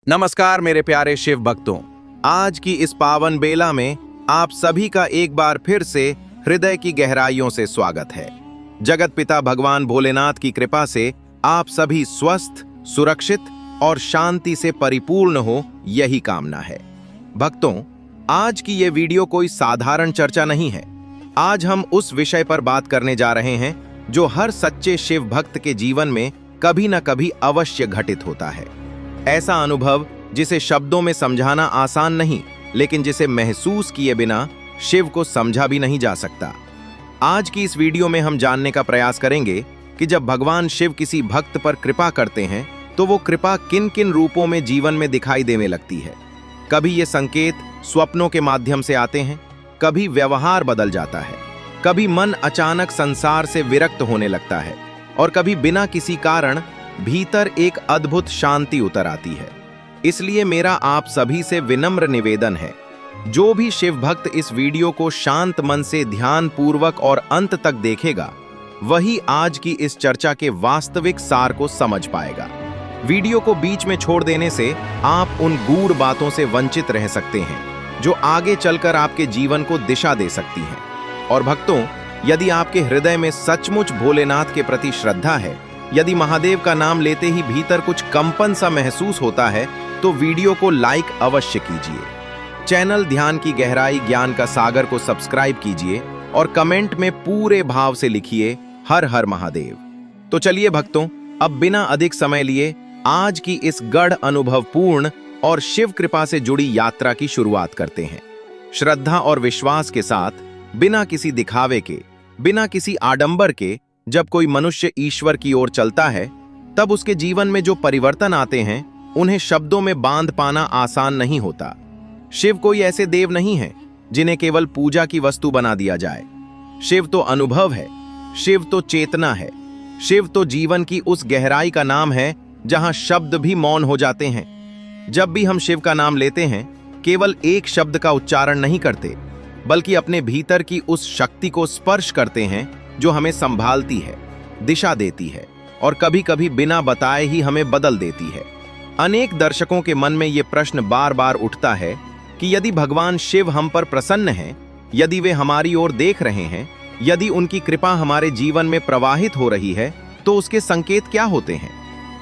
नमस्कार मेरे प्यारे शिव भक्तों। आज की इस पावन बेला में आप सभी का एक बार फिर से हृदय की गहराइयों से स्वागत है। जगत पिता भगवान भोलेनाथ की कृपा से आप सभी स्वस्थ, सुरक्षित और शांति से परिपूर्ण हो, यही कामना है। भक्तों, आज की ये वीडियो कोई साधारण चर्चा नहीं है। आज हम उस विषय पर बात करने जा रहे हैं जो हर सच्चे शिव भक्त के जीवन में कभी न कभी अवश्य घटित होता है। ऐसा अनुभव जिसे शब्दों में समझाना आसान नहीं, लेकिन जिसे महसूस किए बिना शिव को समझा भी नहीं जा सकता। आज की इस वीडियो में हम जानने का प्रयास करेंगे कि जब भगवान शिव किसी भक्त पर कृपा करते हैं तो वो कृपा किन किन रूपों में जीवन में दिखाई देने लगती है। कभी ये संकेत स्वप्नों के माध्यम से आते हैं, कभी व्यवहार बदल जाता है, कभी मन अचानक संसार से विरक्त होने लगता है और कभी बिना किसी कारण भीतर एक अद्भुत शांति उतर आती है। इसलिए मेरा आप सभी से विनम्र निवेदन है, जो भी शिव भक्त इस वीडियो को शांत मन से ध्यान पूर्वक और अंत तक देखेगा, वही आज की इस चर्चा के वास्तविक सार को समझ पाएगा। वीडियो को बीच में छोड़ देने से आप उन गूढ़ बातों से वंचित रह सकते हैं जो आगे चलकर आपके जीवन को दिशा दे सकती हैं। और भक्तों, यदि आपके हृदय में सचमुच भोलेनाथ के प्रति श्रद्धा है, यदि महादेव का नाम लेते ही भीतर कुछ कंपन सा महसूस होता है, तो वीडियो को लाइक अवश्य कीजिए। चैनल ध्यान की गहराई ज्ञान का सागर को सब्सक्राइब कीजिए और कमेंट में पूरे भाव से लिखिए हर हर महादेव। तो चलिए भक्तों, अब बिना अधिक समय लिए आज की इस गढ़ अनुभवपूर्ण और शिव कृपा से जुड़ी यात्रा की शुरुआत करते हैं। श्रद्धा और विश्वास के साथ, बिना किसी दिखावे के, बिना किसी आडंबर के, जब कोई मनुष्य ईश्वर की ओर चलता है, तब उसके जीवन में जो परिवर्तन आते हैं, उन्हें शब्दों में बांध पाना आसान नहीं होता। शिव कोई ऐसे देव नहीं है जिन्हें केवल पूजा की वस्तु बना दिया जाए। शिव तो अनुभव है, शिव तो चेतना है, शिव तो जीवन की उस गहराई का नाम है जहां शब्द भी मौन हो जाते हैं। जब भी हम शिव का नाम लेते हैं, केवल एक शब्द का उच्चारण नहीं करते, बल्कि अपने भीतर की उस शक्ति को स्पर्श करते हैं जो हमें संभालती है, दिशा देती है और कभी कभी बिना बताए ही हमें बदल देती है। अनेक दर्शकों के मन में ये प्रश्न बार बार उठता है कि यदि भगवान शिव हम पर प्रसन्न हैं, यदि वे हमारी ओर देख रहे हैं, यदि उनकी कृपा हमारे जीवन में प्रवाहित हो रही है, तो उसके संकेत क्या होते हैं?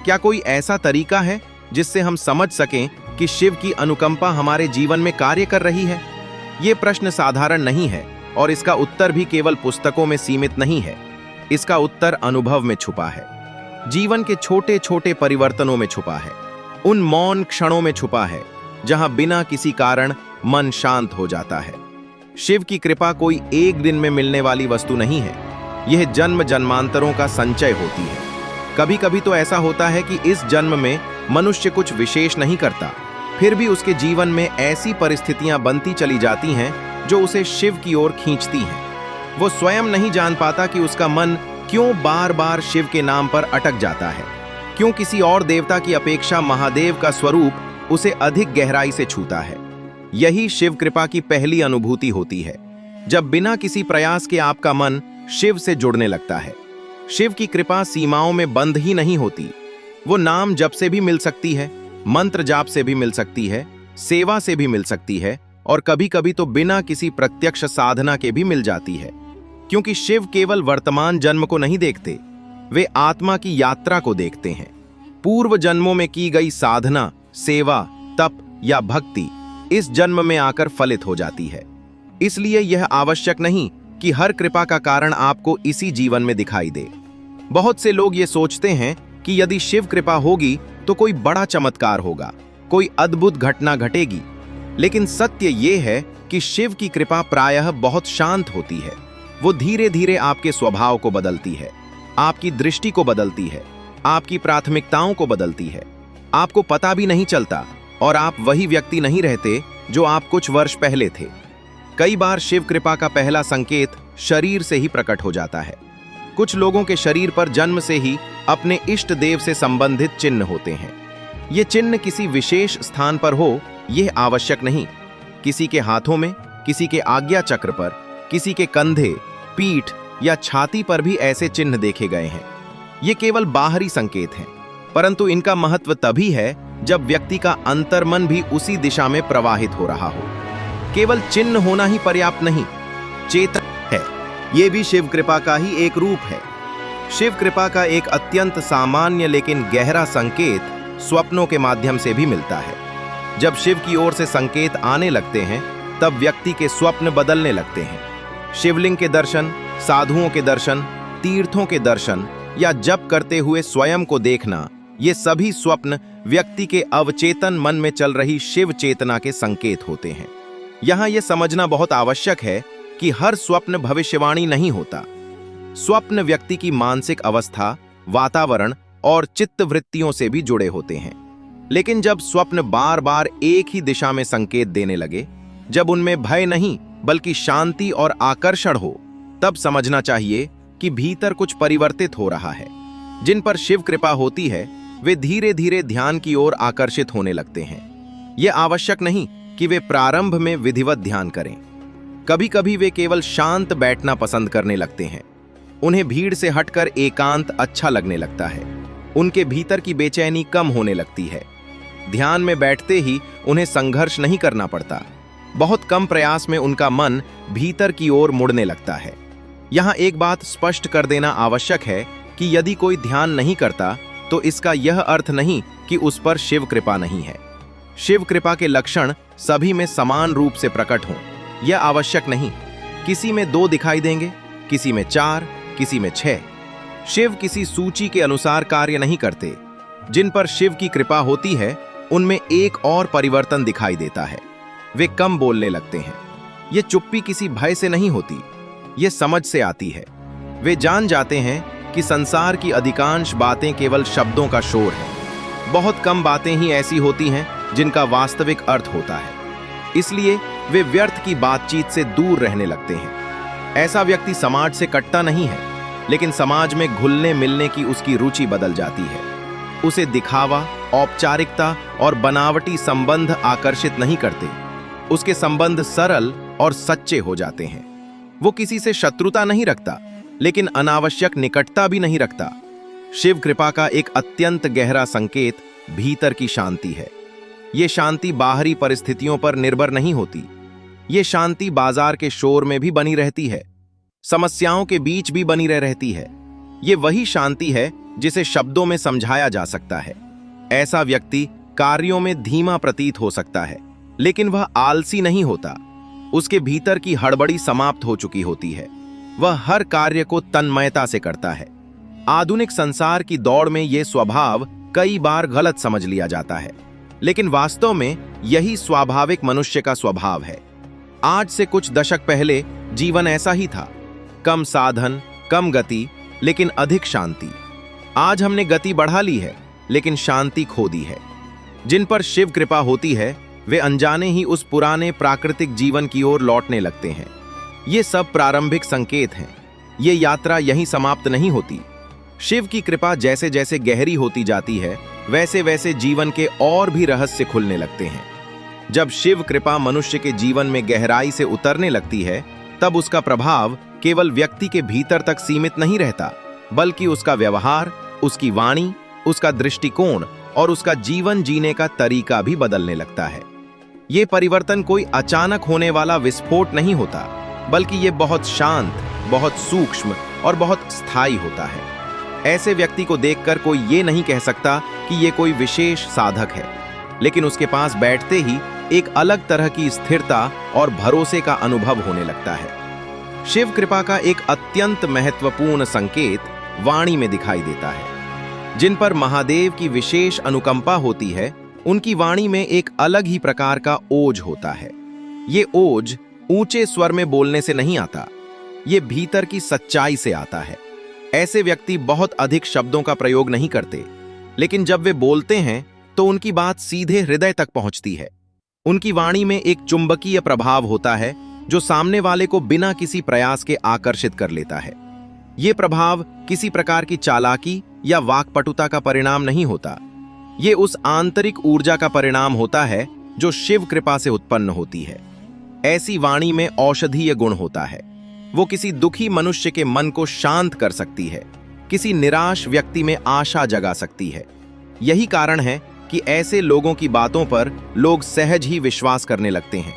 क्या कोई ऐसा तरीका है जिससे हम समझ सकें कि शिव की अनुकंपा हमारे जीवन में कार्य कर रही है? ये प्रश्न साधारण नहीं है और इसका उत्तर भी केवल पुस्तकों में सीमित नहीं है। इसका उत्तर अनुभव में छुपा है, जीवन के छोटे छोटे परिवर्तनों में छुपा है, उन मौन क्षणों में छुपा है जहां बिना किसी कारण मन शांत हो जाता है। शिव की कृपा कोई एक दिन में मिलने वाली वस्तु नहीं है, यह जन्म जन्मांतरों का संचय होती है। कभी कभी तो ऐसा होता है कि इस जन्म में मनुष्य कुछ विशेष नहीं करता, फिर भी उसके जीवन में ऐसी परिस्थितियां बनती चली जाती हैं जो उसे शिव की ओर खींचती हैं। वो स्वयं नहीं जान पाता कि उसका मन क्यों बार बार शिव के नाम पर अटक जाता है, क्यों किसी और देवता की अपेक्षा महादेव का स्वरूप उसे अधिक गहराई से छूता है। यही शिव कृपा की पहली अनुभूति होती है, जब बिना किसी प्रयास के आपका मन शिव से जुड़ने लगता है। शिव की कृपा सीमाओं में बंद ही नहीं होती, वो नाम जप से भी मिल सकती है, मंत्र जाप से भी मिल सकती है, सेवा से भी मिल सकती है और कभी कभी तो बिना किसी प्रत्यक्ष साधना के भी मिल जाती है। क्योंकि शिव केवल वर्तमान जन्म को नहीं देखते, वे आत्मा की यात्रा को देखते हैं। पूर्व जन्मों में की गई साधना, सेवा, तप या भक्ति इस जन्म में आकर फलित हो जाती है। इसलिए यह आवश्यक नहीं कि हर कृपा का कारण आपको इसी जीवन में दिखाई दे। बहुत से लोग ये सोचते हैं कि यदि शिव कृपा होगी तो कोई बड़ा चमत्कार होगा, कोई अद्भुत घटना घटेगी। लेकिन सत्य ये है कि शिव की कृपा प्रायः बहुत शांत होती है। वो धीरे धीरे आपके स्वभाव को बदलती है, आपकी दृष्टि को बदलती है, आपकी प्राथमिकताओं को बदलती है। आपको पता भी नहीं चलता और आप वही व्यक्ति नहीं रहते जो आप कुछ वर्ष पहले थे। कई बार शिव कृपा का पहला संकेत शरीर से ही प्रकट हो जाता है। कुछ लोगों के शरीर पर जन्म से ही अपने इष्ट देव से संबंधित चिन्ह होते हैं। ये चिन्ह किसी विशेष स्थान पर हो, यह आवश्यक नहीं। किसी के हाथों में, किसी के आज्ञा चक्र पर, किसी के कंधे, पीठ या छाती पर भी ऐसे चिन्ह देखे गए हैं। ये केवल बाहरी संकेत हैं, परंतु इनका महत्व तभी है जब व्यक्ति का अंतर्मन भी उसी दिशा में प्रवाहित हो रहा हो। केवल चिन्ह होना ही पर्याप्त नहीं, चेतन है। ये भी शिव कृपा का ही एक रूप है। शिव कृपा का एक अत्यंत सामान्य लेकिन गहरा संकेत स्वप्नों के माध्यम से भी मिलता है। जब शिव की ओर से संकेत आने लगते हैं, तब व्यक्ति के स्वप्न बदलने लगते हैं। शिवलिंग के दर्शन, साधुओं के दर्शन, तीर्थों के दर्शन या जप करते हुए स्वयं को देखना, ये सभी स्वप्न व्यक्ति के अवचेतन मन में चल रही शिव चेतना के संकेत होते हैं। यहाँ यह समझना बहुत आवश्यक है कि हर स्वप्न भविष्यवाणी नहीं होता। स्वप्न व्यक्ति की मानसिक अवस्था, वातावरण और चित्त वृत्तियों से भी जुड़े होते हैं। लेकिन जब स्वप्न बार बार एक ही दिशा में संकेत देने लगे, जब उनमें भय नहीं बल्कि शांति और आकर्षण हो, तब समझना चाहिए कि भीतर कुछ परिवर्तित हो रहा है। जिन पर शिव कृपा होती है, वे धीरे धीरे ध्यान की ओर आकर्षित होने लगते हैं। यह आवश्यक नहीं कि वे प्रारंभ में विधिवत ध्यान करें। कभी कभी वे केवल शांत बैठना पसंद करने लगते हैं। उन्हें भीड़ से हटकर एकांत अच्छा लगने लगता है। उनके भीतर की बेचैनी कम होने लगती है। ध्यान में बैठते ही उन्हें संघर्ष नहीं करना पड़ता। बहुत कम प्रयास में उनका मन भीतर की ओर मुड़ने लगता है। यहाँ एक बात स्पष्ट कर देना आवश्यक है कि यदि कोई ध्यान नहीं करता, तो इसका यह अर्थ नहीं कि उस पर शिव कृपा नहीं है। शिव कृपा के लक्षण सभी में समान रूप से प्रकट हों, यह आवश्यक नहीं। किसी में 2 दिखाई देंगे, किसी में 4, किसी में 6। शिव किसी सूची के अनुसार कार्य नहीं करते। जिन पर शिव की कृपा होती है, उनमें एक और परिवर्तन दिखाई देता है। वे कम बोलने लगते हैं। ये चुप्पी किसी भय से नहीं होती, ये समझ से आती है। वे जान जाते हैं कि संसार की अधिकांश बातें केवल शब्दों का शोर है। बहुत कम बातें ही ऐसी होती हैं जिनका वास्तविक अर्थ होता है। इसलिए वे व्यर्थ की बातचीत से दूर रहने लगते हैं। ऐसा व्यक्ति समाज से कटता नहीं है, लेकिन समाज में घुलने मिलने की उसकी रुचि बदल जाती है। उसे दिखावा, औपचारिकता और बनावटी संबंध आकर्षित नहीं करते। उसके संबंध सरल और सच्चे हो जाते हैं। वो किसी से शत्रुता नहीं रखता, लेकिन अनावश्यक निकटता भी नहीं रखता। शिव कृपा का एक अत्यंत गहरा संकेत भीतर की शांति है। ये शांति बाहरी परिस्थितियों पर निर्भर नहीं होती। ये शांति बाजार के शोर में भी बनी रहती है, समस्याओं के बीच भी बनी रहती है। ये वही शांति है जिसे शब्दों में समझाया जा सकता है। ऐसा व्यक्ति कार्यों में धीमा प्रतीत हो सकता है, लेकिन वह आलसी नहीं होता। उसके भीतर की हड़बड़ी समाप्त हो चुकी होती है। वह हर कार्य को तन्मयता से करता है। आधुनिक संसार की दौड़ में यह स्वभाव कई बार गलत समझ लिया जाता है, लेकिन वास्तव में यही स्वाभाविक मनुष्य का स्वभाव है। आज से कुछ दशक पहले जीवन ऐसा ही था। कम साधन, कम गति, लेकिन अधिक शांति। आज हमने गति बढ़ा ली है, लेकिन शांति खो दी है। जिन पर शिव कृपा होती है, वे अनजाने ही उस पुराने प्राकृतिक जीवन की ओर लौटने लगते हैं। ये सब प्रारंभिक संकेत हैं। ये यात्रा यहीं समाप्त नहीं होती। शिव की कृपा जैसे जैसे गहरी होती जाती है, वैसे वैसे जीवन के और भी रहस्य खुलने लगते हैं। जब शिव कृपा मनुष्य के जीवन में गहराई से उतरने लगती है, तब उसका प्रभाव केवल व्यक्ति के भीतर तक सीमित नहीं रहता, बल्कि उसका व्यवहार, उसकी वाणी, उसका दृष्टिकोण और उसका जीवन जीने का तरीका भी बदलने लगता है। ये परिवर्तन कोई अचानक होने वाला विस्फोट नहीं होता, बल्कि ये बहुत शांत, बहुत सूक्ष्म और बहुत स्थायी होता है। ऐसे व्यक्ति को देखकर कोई ये नहीं कह सकता कि ये कोई विशेष साधक है, लेकिन उसके पास बैठते ही एक अलग तरह की स्थिरता और भरोसे का अनुभव होने लगता है। शिव कृपा का एक अत्यंत महत्वपूर्ण संकेत वाणी में दिखाई देता है। जिन पर महादेव की विशेष अनुकंपा होती है, उनकी वाणी में एक अलग ही प्रकार का ओज होता है। ये ओज ऊंचे स्वर में बोलने से नहीं आता, ये भीतर की सच्चाई से आता है। ऐसे व्यक्ति बहुत अधिक शब्दों का प्रयोग नहीं करते, लेकिन जब वे बोलते हैं तो उनकी बात सीधे हृदय तक पहुंचती है। उनकी वाणी में एक चुंबकीय प्रभाव होता है जो सामने वाले को बिना किसी प्रयास के आकर्षित कर लेता है। ये प्रभाव किसी प्रकार की चालाकी या वाक्पटुता का परिणाम नहीं होता। ये उस आंतरिक ऊर्जा का परिणाम होता है जो शिव कृपा से उत्पन्न होती है। ऐसी वाणी में औषधीय गुण होता है। वो किसी दुखी मनुष्य के मन को शांत कर सकती है, किसी निराश व्यक्ति में आशा जगा सकती है। यही कारण है कि कि ऐसे लोगों की बातों पर लोग सहज ही विश्वास करने लगते हैं।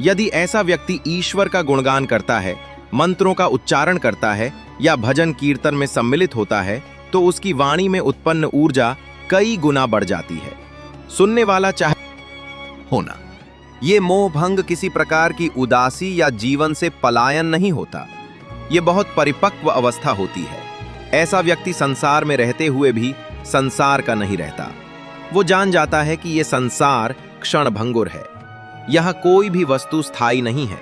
यदि ऐसा व्यक्ति ईश्वर का गुणगान करता है, मंत्रों का उच्चारण करता है या भजन कीर्तन में सम्मिलित होता है, तो उसकी वाणी में उत्पन्न ऊर्जा कई गुना बढ़ जाती है। सुनने वाला चाहे होना। ये मोह भंग किसी प्रकार की उदासी या जीवन से पलायन नहीं होता। ये बहुत परिपक्व अवस्था होती है। ऐसा व्यक्ति संसार में रहते हुए भी संसार का नहीं रहता। वो जान जाता है कि ये संसार क्षणभंगुर है। यहाँ कोई भी वस्तु स्थायी नहीं है।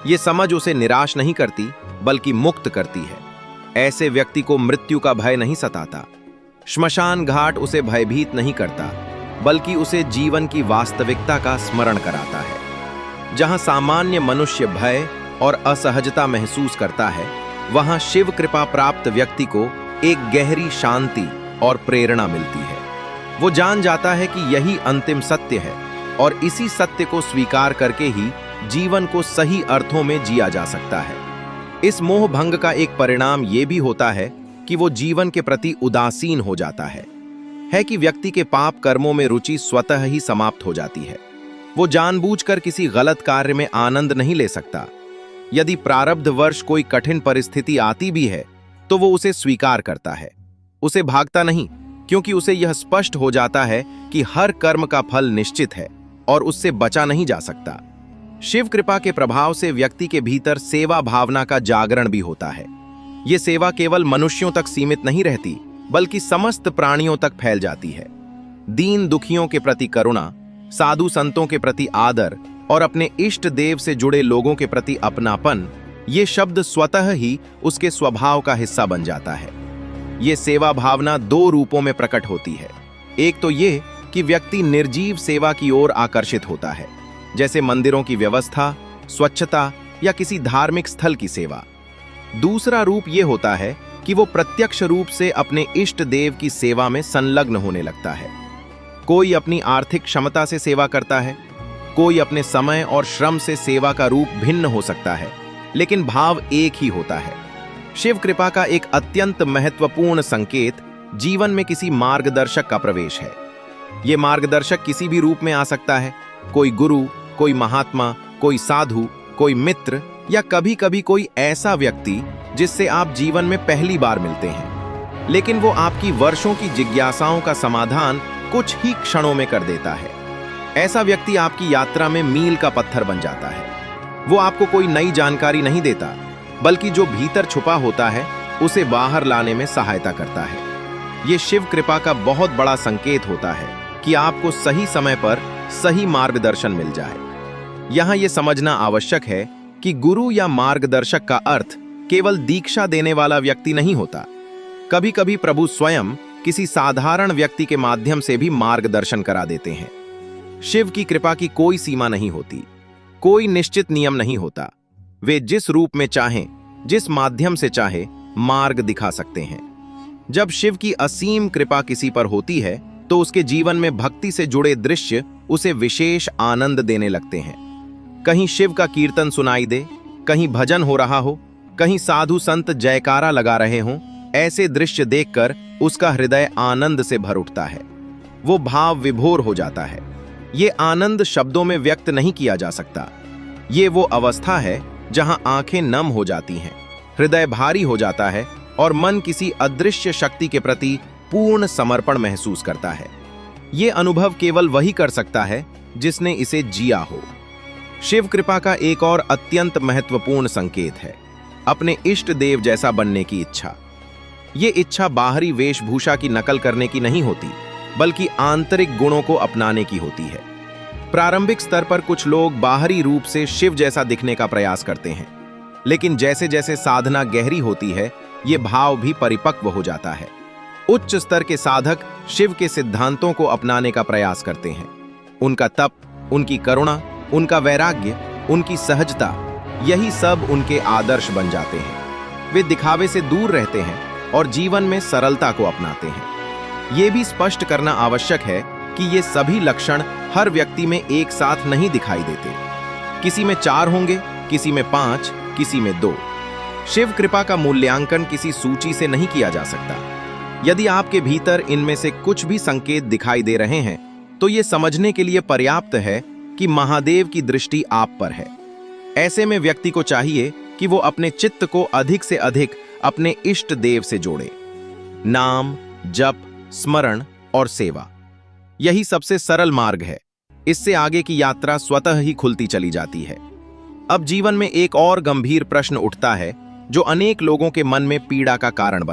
ये समझ उसे निराश नहीं करती, बल्कि मुक्त करती है। ऐसे व्यक्ति को मृत्यु का भय नहीं सताता। श्मशान घाट उसे भयभीत नहीं करता, बल्कि उसे जीवन की वास्तविकता का स्मरण कराता है। जहां सामान्य मनुष्य भय और असहजता महसूस करता है, वहां शिव कृपा प्राप्त व्यक्ति को एक गहरी शांति और प्रेरणा मिलती है। वो जान जाता है कि यही अंतिम सत्य है और इसी सत्य को स्वीकार करके ही जीवन को सही अर्थों में जिया जा सकता है। इस मोह भंग का एक परिणाम ये भी होता है कि वो जीवन के प्रति उदासीन हो जाता है कि व्यक्ति के पाप कर्मों में रुचि स्वतः ही समाप्त हो जाती है। वो जानबूझकर किसी गलत कार्य में आनंद नहीं ले सकता। यदि प्रारब्ध वर्ष कोई कठिन परिस्थिति आती भी है, तो वो उसे स्वीकार करता है, उसे भागता नहीं, क्योंकि उसे यह स्पष्ट हो जाता है कि हर कर्म का फल निश्चित है और उससे बचा नहीं जा सकता। शिव कृपा के प्रभाव से व्यक्ति के भीतर सेवा भावना का जागरण भी होता है। ये सेवा केवल मनुष्यों तक सीमित नहीं रहती, बल्कि समस्त प्राणियों तक फैल जाती है। दीन दुखियों के प्रति करुणा, साधु संतों के प्रति आदर और अपने इष्ट देव से जुड़े लोगों के प्रति अपनापन, ये शब्द स्वतः ही उसके स्वभाव का हिस्सा बन जाता है। ये सेवा भावना दो रूपों में प्रकट होती है। एक तो ये कि व्यक्ति निर्जीव सेवा की ओर आकर्षित होता है, जैसे मंदिरों की व्यवस्था, स्वच्छता या किसी धार्मिक स्थल की सेवा। दूसरा रूप ये होता है कि वो प्रत्यक्ष रूप से अपने इष्ट देव की सेवा में संलग्न होने लगता है। कोई अपनी आर्थिक क्षमता से सेवा करता है, कोई अपने समय और श्रम से। सेवा का रूप भिन्न हो सकता है, लेकिन भाव एक ही होता है। शिव कृपा का एक अत्यंत महत्वपूर्ण संकेत जीवन में किसी मार्गदर्शक का प्रवेश है। ये मार्गदर्शक किसी भी रूप में आ सकता है। कोई गुरु, कोई महात्मा, कोई साधु, कोई मित्र या कभी कभी कोई ऐसा व्यक्ति जिससे आप जीवन में पहली बार मिलते हैं, लेकिन वो आपकी वर्षों की जिज्ञासाओं का समाधान कुछ ही क्षणों में कर देता है। ऐसा व्यक्ति आपकी यात्रा में मील का पत्थर बन जाता है। वो आपको कोई नई जानकारी नहीं देता, बल्कि जो भीतर छुपा होता है उसे बाहर लाने में सहायता करता है। ये शिव कृपा का बहुत बड़ा संकेत होता है कि आपको सही समय पर सही मार्गदर्शन मिल जाए। यहाँ ये समझना आवश्यक है कि गुरु या मार्गदर्शक का अर्थ केवल दीक्षा देने वाला व्यक्ति नहीं होता। कभी कभी प्रभु स्वयं किसी साधारण व्यक्ति के माध्यम से भी मार्गदर्शन करा देते हैं। शिव की कृपा की कोई सीमा नहीं होती, कोई निश्चित नियम नहीं होता। वे जिस रूप में चाहें, जिस माध्यम से चाहे, मार्ग दिखा सकते हैं। जब शिव की असीम कृपा किसी पर होती है, तो उसके जीवन में भक्ति से जुड़े दृश्य उसे विशेष आनंद देने लगते हैं। कहीं शिव का कीर्तन सुनाई दे, कहीं भजन हो रहा हो, कहीं साधु संत जयकारा लगा रहे हों, ऐसे दृश्य देखकर उसका हृदय आनंद से भर उठता है। वो भाव विभोर हो जाता है। ये आनंद शब्दों में व्यक्त नहीं किया जा सकता। ये वो अवस्था है जहां आंखें नम हो जाती हैं, हृदय भारी हो जाता है और मन किसी अदृश्य शक्ति के प्रति पूर्ण समर्पण महसूस करता है। ये अनुभव केवल वही कर सकता है जिसने इसे जिया हो। शिव कृपा का एक और अत्यंत महत्वपूर्ण संकेत है अपने इष्ट देव जैसा बनने की इच्छा। ये इच्छा बाहरी वेशभूषा की नकल करने की नहीं होती, बल्कि आंतरिक गुणों को अपनाने की होती है। प्रारंभिक स्तर पर कुछ लोग बाहरी रूप से शिव जैसा दिखने का प्रयास करते हैं, लेकिन जैसे जैसे साधना गहरी होती है, ये भाव भी परिपक्व हो जाता है। उच्च स्तर के साधक शिव के सिद्धांतों को अपनाने का प्रयास करते हैं। उनका तप, उनकी करुणा, उनका वैराग्य, उनकी सहजता, यही सब उनके आदर्श बन जाते हैं। वे दिखावे से दूर रहते हैं और जीवन में सरलता को अपनाते हैं। ये भी स्पष्ट करना आवश्यक है कि ये सभी लक्षण हर व्यक्ति में एक साथ नहीं दिखाई देते। किसी में 4 होंगे, किसी में 5, किसी में 2। शिव कृपा का मूल्यांकन किसी सूची से नहीं किया जा सकता। यदि आपके भीतर इनमें से कुछ भी संकेत दिखाई दे रहे हैं, तो ये समझने के लिए पर्याप्त है कि महादेव की दृष्टि आप पर है। ऐसे में व्यक्ति को चाहिए कि वो अपने चित्त को अधिक से अधिक अपने इष्ट देव से जोड़े। नाम, जप, स्मरण और सेवा, यही सबसे सरल मार्ग है। इससे आगे की यात्रा स्वतः ही खुलती चली जाती है। अब जीवन में एक और गंभीर प्रश्न उठता है, जो अनेक लोगों के मन में पीड़ा का कारण बनता है।